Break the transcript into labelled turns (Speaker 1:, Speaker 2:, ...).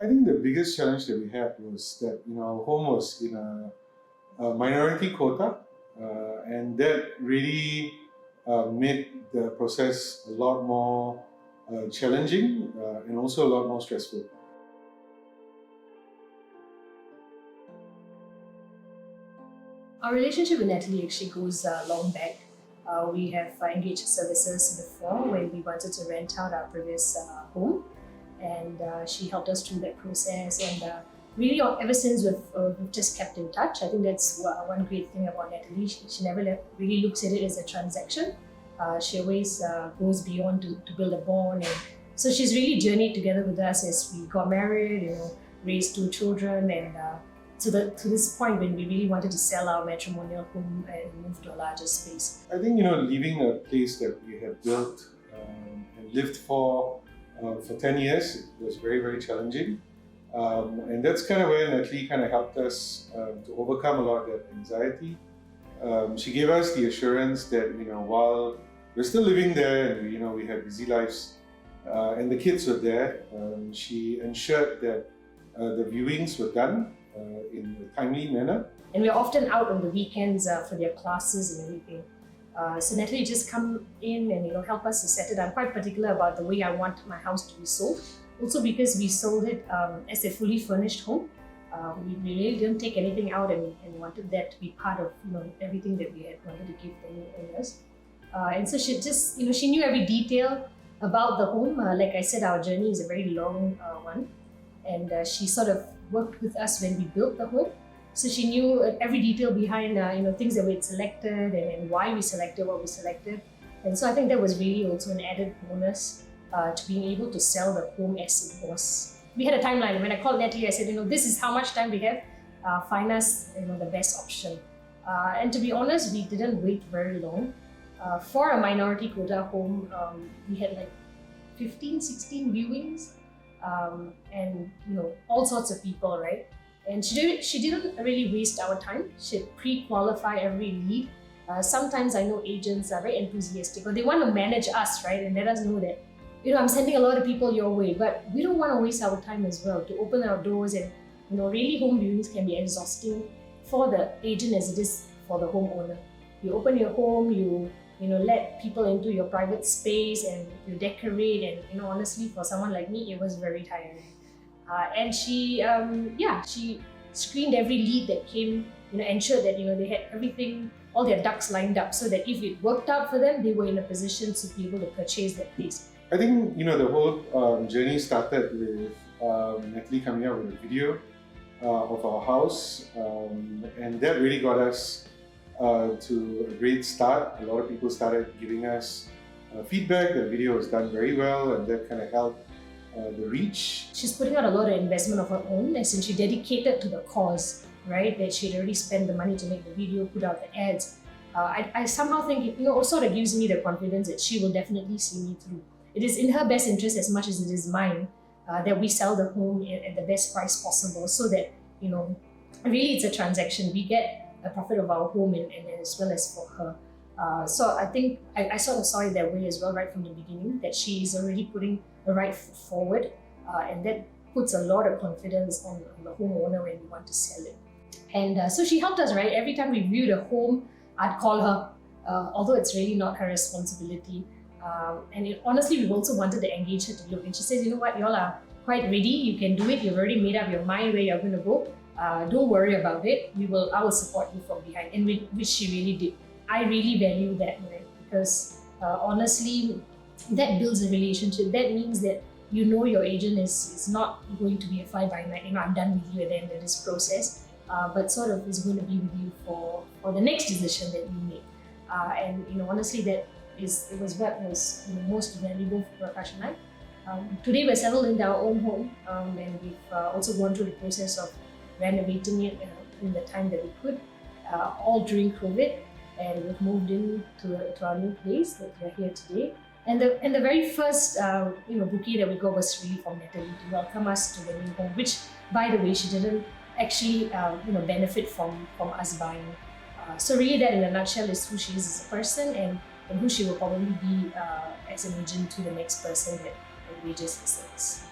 Speaker 1: I think the biggest challenge that we had was that our home was in a minority quota, and that really made the process a lot more challenging and also a lot more stressful.
Speaker 2: Our relationship with Natalie actually goes long back. We have engaged services before when we wanted to rent out our previous home, and she helped us through that process. And really, ever since we've just kept in touch. I think that's one great thing about Natalie. She never really looks at it as a transaction. She always goes beyond to build a bond, and so she's really journeyed together with us as we got married, raised 2 children, and to this point when we really wanted to sell our matrimonial home and move to a larger space.
Speaker 1: I think leaving a place that we have built and lived for 10 years was very, very challenging. And that's kind of where Natalie kind of helped us to overcome a lot of that anxiety. She gave us the assurance that while we're still living there and we had busy lives and the kids were there, she ensured that the viewings were done in a timely manner.
Speaker 2: And we're often out on the weekends for their classes and everything. So Natalie just come in and help us to set it. I'm quite particular about the way I want my house to be sold. Also because we sold it as a fully furnished home. We really didn't take anything out and wanted that to be part of everything that we had wanted to give the new owners. And so she just she knew every detail about the home. Like I said, our journey is a very long one, and she sort of worked with us when we built the home. So she knew every detail behind things that we had selected and why we selected what we selected. And so I think that was really also an added bonus to being able to sell the home as it was. We had a timeline. When I called Natalie, I said, this is how much time we have. Find us the best option. And to be honest, we didn't wait very long. For a minority quota home, we had like 15, 16 viewings. And all sorts of people, right? And she didn't really waste our time. She'd pre-qualify every lead. Sometimes I know agents are very enthusiastic, or they want to manage us, right? And let us know that, I'm sending a lot of people your way, but we don't want to waste our time as well to open our doors. And really home viewings can be exhausting for the agent as it is for the homeowner. You open your home, you let people into your private space and you decorate, and honestly, for someone like me, it was very tiring. And she screened every lead that came, ensured that they had everything, all their ducks lined up, so that if it worked out for them, they were in a position to be able to purchase that place.
Speaker 1: I think the whole journey started with Natalie coming out with a video of our house, and that really got us to a great start. A lot of people started giving us feedback. The video was done very well, and that kind of helped the reach.
Speaker 2: She's putting out a lot of investment of her own, and since she dedicated to the cause, right, that she'd already spent the money to make the video, put out the ads. I somehow think it sort of gives me the confidence that she will definitely see me through. It is in her best interest as much as it is mine that we sell the home at the best price possible, so that really it's a transaction. We get a profit of our home and as well as for her. So I think I sort of saw it that way as well right from the beginning, that she is already putting the right foot forward, and that puts a lot of confidence on the homeowner when we want to sell it. And so she helped us, right? Every time we viewed a home, I'd call her, although it's really not her responsibility. And honestly, we also wanted to engage her to look. And she says, what, y'all are quite ready, you can do it, you've already made up your mind where you're going to go. Don't worry about it. I will support you from behind, and which she really did. I really value that, right? Because honestly, that builds a relationship. That means that your agent is not going to be a fly-by-night. I'm done with you at the end of this process, but sort of is going to be with you for the next decision that you make. And honestly, it was what was most valuable for Prakash and I. Today we're settled in our own home, and we've also gone through the process of renovating it in the time that we could, all during COVID, and we've moved to our new place that we're here today. And the very first bouquet that we got was really from Natalie to welcome us to the new home, which, by the way, she didn't actually benefit from us buying. So really, that in a nutshell is who she is as a person, and who she will probably be as an agent to the next person that engages in sales.